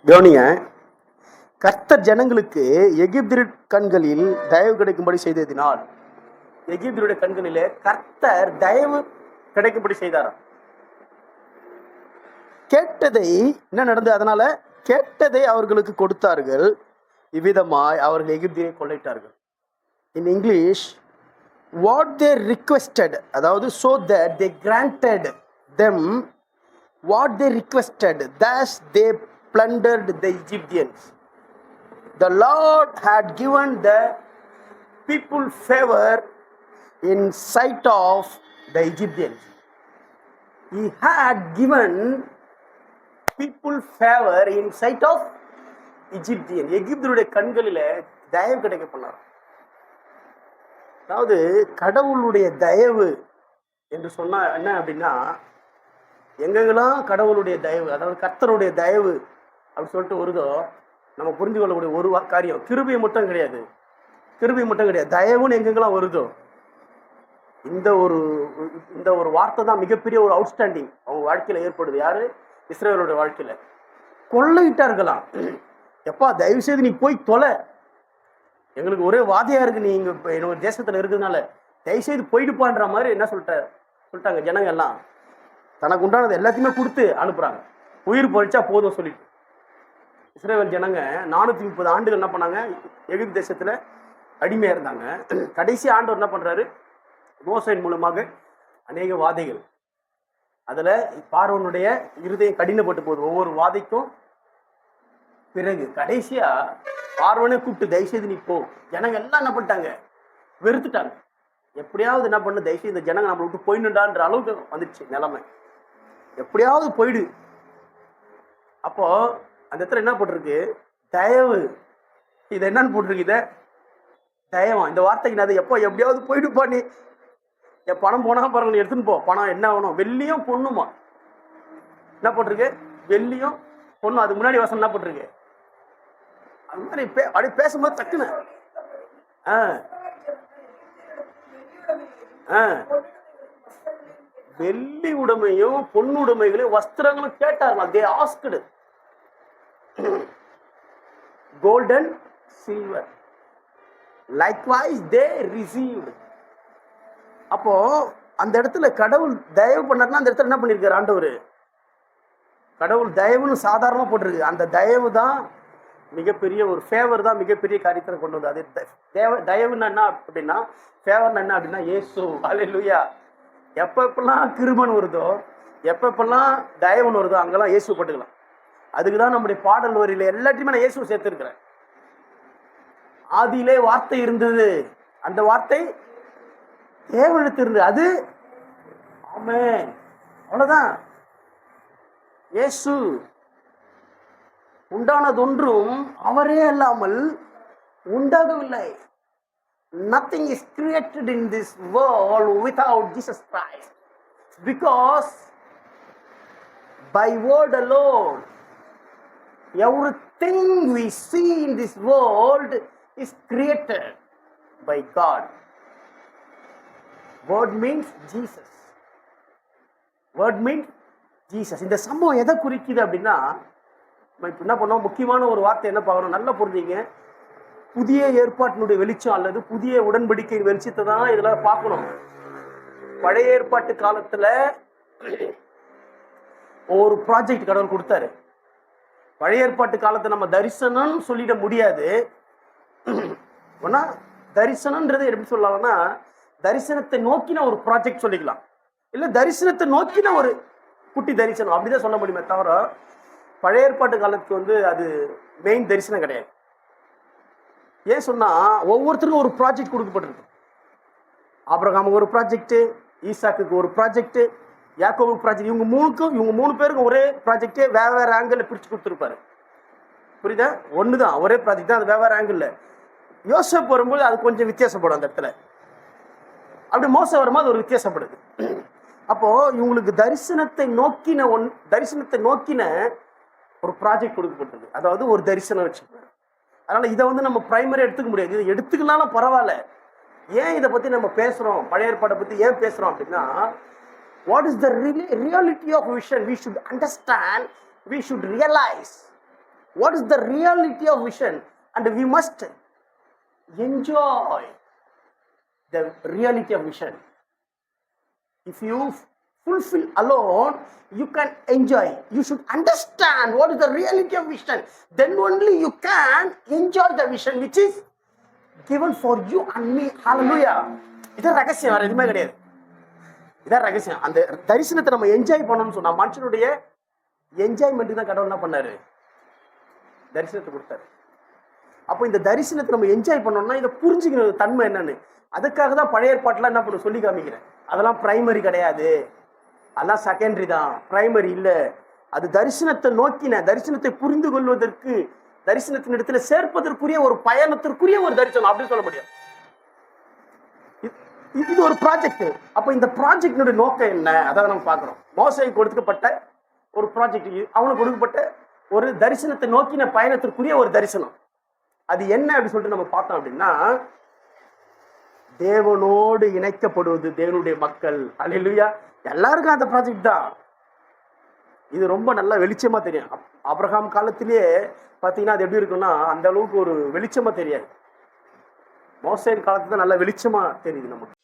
கவனிய, கர்த்தர் ஜனங்களுக்கு எகிப்தியர் கண்களில் தயவு கிடைக்கும்படி செய்ததினால், எகிப்தியருடைய கண்களிலே கர்த்தர் தயவு கிடைக்கும்படி செய்தாராம். கேட்டதை என்ன நடந்தது? அதனால கேட்டதை அவர்களுக்கு கொடுத்தார்கள். இவ்விதமாய் அவர்கள் எகிப்தியரை கொள்ளையிட்டார்கள். In English, what they requested, அதாவது so that they granted them what they requested, thus they plundered the Egyptians. The Lord had given the people favor in sight of the Egyptians. He had given people favor in sight of Egyptians. எகிப்தியருடைய கண்களில தயவு கிடைக்க பண்ணார். அதாவது கடவுளுடைய தயவு என்று சொன்னா என்ன அப்படின்னா, எங்கெங்கெல்லாம் கடவுளுடைய தயவு, அதாவது கர்த்தருடைய தயவு அப்படின்னு சொல்லிட்டு வருதோ, நம்ம புரிஞ்சு கொள்ளக்கூடிய ஒரு காரியம், கிருபை மட்டும் கிடையாது. கிருபை மட்டும் கிடையாது, தயவுன்னு எங்கெங்கெல்லாம் வருதோ, இந்த ஒரு வார்த்தை தான் மிகப்பெரிய ஒரு அவுட்ஸ்டாண்டிங் அவங்க வாழ்க்கையில ஏற்படுது. யாரு? இஸ்ரவேலோட வாழ்க்கையில. கொள்ளையிட்டார்களாம். எப்பா தயவு செய்து நீ போய் தொலை, எங்களுக்கு ஒரே வாதையா இருக்கு, நீ இங்க என்னோட தேசத்துல இருக்கிறதுனால தயவு செய்து போயிடுப்பான்ற மாதிரி என்ன சொல்லிட்டாங்க ஜனங்க எல்லாம். தனக்கு உண்டானது எல்லாத்தையுமே கொடுத்து அனுப்புறாங்க. உயிர் பொழிச்சா போதும் சொல்லிட்டு. இஸ்ரவேல் ஜனங்க 430 ஆண்டுகள் என்ன பண்ணாங்க? எகிப்து தேசத்துல அடிமையா இருந்தாங்க. கடைசி ஆண்டவர் என்ன பண்றாரு? மோசேயின் மூலமாக அநேக வாதைகள். அதுல பார்வோனுடைய இருதயம் கடினப்பட்டு போகுது ஒவ்வொரு வாதைக்கும். பிறகு கடைசியா பார்வனை கூப்பிட்டு தயவுசெய்து நீ போ. ஜனங்க எல்லாம் என்ன பண்ணிட்டாங்க? வெறுத்துட்டாங்க. எப்படியாவது என்ன பண்ணு, தயவுசெய்து இந்த ஜனங்க நம்மளை விட்டு போயிடுண்டான்ற அளவுக்கு வந்துடுச்சு நிலைமை. எப்படியாவது போயிடு. அப்போ அந்த இடத்துல என்ன போட்டிருக்கு? தயவு. இதை என்னன்னு போட்டிருக்கு? இதை தயவா. இந்த வார்த்தைக்கு நான் எப்போ எப்படியாவது போயிடுப்பா, நீ என் பணம் போனா பாருங்க, நீ எடுத்துன்னு போ. பணம் என்ன ஆகணும்? வெள்ளியும் பொண்ணுமா. என்ன போட்டிருக்கு? வெள்ளியும் பொண்ணும். அதுக்கு முன்னாடி வசனம் என்ன போட்டிருக்கு? அது மாதிரி அப்படி பேசும்போது டக்குன்னு வெள்ளி உடைமையும் பொண்ணு உடைமைகளையும் வஸ்திரங்களும் கேட்டார்கள். தே asked gold and silver, likewise they received. அப்போ அந்த இடத்துல கடவுள் தயவு பண்ணாருன்னா, அந்த இடத்துல என்ன பண்ணிருக்காரு ஆண்டவர்? கடவுள் தயவுன்னு சாதாரணமா போட்டிருக்கு. அந்த தயவு தான் மிகப்பெரிய ஒரு ஃபேவர் தான் மிகப்பெரிய காரியத்தை கொண்டு வந்து. அது தயவுன்னா என்ன அப்படின்னா, ஃபேவர்னா என்ன அப்படின்னா இயேசு. அல்லேலூயா. எப்பப்பெல்லாம் கிருபைன்னு வருதோ, எப்பப்பெல்லாம் தயவுன்னு வருதோ, அங்கெல்லாம் இயேசு போட்டுக்கலாம். அதுக்குதான் நம்முடைய பாடல் வரியில எல்லாத்தையுமே நான் இயேசு சேர்த்திருக்கிறேன். ஆதியிலே வார்த்தை இருந்தது, அந்த வார்த்தை தேவனிடத்தில் இருந்தது, அது ஆமென். அவ்வளவுதான். இயேசு உண்டானதொன்றும் அவரே அல்லாமல் உண்டாகவில்லை. Nothing is created in this world without Jesus Christ, because by word alone everything we see in this world is created by God. Word means Jesus. Word means Jesus. இந்த சம்பவம் எதை குறிக்குது அப்படின்னா, இப்போ என்ன பண்ணோம்? முக்கியமான ஒரு வார்த்தை என்ன பார்க்கணும், நல்லா புரிஞ்சுங்க. புதிய ஏற்பாட்டினுடைய வெளிச்சம் அல்லது புதிய உடன்படிக்கை வெளிச்சத்தை தான் இதுல பார்க்கணும். பழைய ஏற்பாட்டு காலத்துல ஒரு ப்ராஜெக்ட் கடவுள் கொடுத்தாரு. பழைய ஏற்பாட்டு காலத்தை நம்ம தரிசனம்னு சொல்லிட முடியாது. தரிசனம்ன்றது எப்படி சொல்லலாம்னா, தரிசனத்தை நோக்கின ஒரு ப்ராஜெக்ட் சொல்லிக்கலாம், இல்ல தரிசனத்தை நோக்கின ஒரு குட்டி தரிசனம் அப்படிதான் சொல்ல முடியுமே தவிர, பழைய ஏற்பாட்டு காலத்துக்கு அது மெயின் தரிசனம் கிடையாது. ஏன் சொன்னா, ஒவ்வொருத்தருக்கும் ஒரு ப்ராஜெக்ட் கொடுக்கப்பட்டிருக்கு. ஆபிரகாமுக்கு ஒரு ப்ராஜெக்ட், ஈசாக்குக்கு ஒரு ப்ராஜெக்ட், யாக்கோபுக்கு ப்ராஜெக்ட். இவங்க மூணு பேருக்கும் ஒரே ப்ராஜெக்டே வேற ஆங்கிள் பிரிச்சு கொடுத்துருப்பாரு. புரியுதா? ஒண்ணுதான், ஒரே ப்ராஜெக்ட் தான், அது வேற ஆங்கிள். யோசேப்பு வரும்போது அது கொஞ்சம் வித்தியாசப்படும் அந்த இடத்துல. அப்படி மோசே வரும்போது ஒரு வித்தியாசப்படுது. அப்போ இவங்களுக்கு தரிசனத்தை நோக்கின ஒரு ப்ராஜெக்ட் கொடுக்கப்பட்டது. அதாவது ஒரு தரிசனம் வச்சுக்கணும். அதனால இதை நம்ம பிரைமரி எடுத்துக்க முடியாது. இதை எடுத்துக்கலாம்னா பரவாயில்ல. ஏன் இதை பத்தி நம்ம பேசுறோம், பழைய ஏற்பாட்டை பத்தி ஏன் பேசுறோம் அப்படின்னா, what is the reality of vision? We should understand, we should realize What is the reality of vision? And we must enjoy the reality of vision. If you fulfill alone, you can enjoy. You should understand what is the reality of vision. Then only you can enjoy the vision which is given for you and me. Hallelujah. இதான் ரகசியம், வேற எதுவுமே கிடையாது. இதான் ரகசியம். அந்த தரிசனத்தை நம்ம என்ஜாய் பண்ணணும்னு சொன்னா, மனுஷனுடைய என்ஜாய்மெண்ட்டுக்கு தான் கடவுள் என்ன பண்ணாரு? தரிசனத்தை கொடுத்தாரு. அப்போ இந்த தரிசனத்தை நம்ம என்ஜாய் பண்ணோம்னா இதை புரிஞ்சுக்கிற தன்மை என்னன்னு, அதுக்காக தான் பழைய ஏற்பாட்டுல என்ன பண்ண சொல்லி காமிக்கிறேன். அதெல்லாம் பிரைமரி கிடையாது, அதெல்லாம் செகண்டரி தான், பிரைமரி இல்லை. அது தரிசனத்தை நோக்கின, தரிசனத்தை புரிந்து கொள்வதற்கு, தரிசனத்தின் இடத்துல சேர்ப்பதற்குரிய ஒரு பயணத்திற்குரிய ஒரு தரிசனம் அப்படின்னு சொல்ல முடியும். இது ஒரு ப்ராஜெக்ட். அப்போ இந்த ப்ராஜெக்டினுடைய நோக்கம் என்ன, அதாவது நம்ம பார்க்குறோம். மோசைக்கு கொடுக்கப்பட்ட ஒரு ப்ராஜெக்ட், அவனுக்கு கொடுக்கப்பட்ட ஒரு தரிசனத்தை நோக்கின பயணத்திற்குரிய ஒரு தரிசனம். அது என்ன அப்படின்னு சொல்லிட்டு நம்ம பார்த்தோம் அப்படின்னா, தேவனோடு இணைக்கப்படுவது, தேவனுடைய மக்கள். அல்லேலூயா. எல்லாருக்கும் அந்த ப்ராஜெக்ட் தான். இது ரொம்ப நல்லா வெளிச்சமா தெரியும். ஆபிரகாம் காலத்திலேயே பார்த்தீங்கன்னா அது எப்படி இருக்குன்னா, அந்த அளவுக்கு ஒரு வெளிச்சமா தெரியாது. மோசே காலத்துல தான் நல்லா வெளிச்சமா தெரியுது நமக்கு.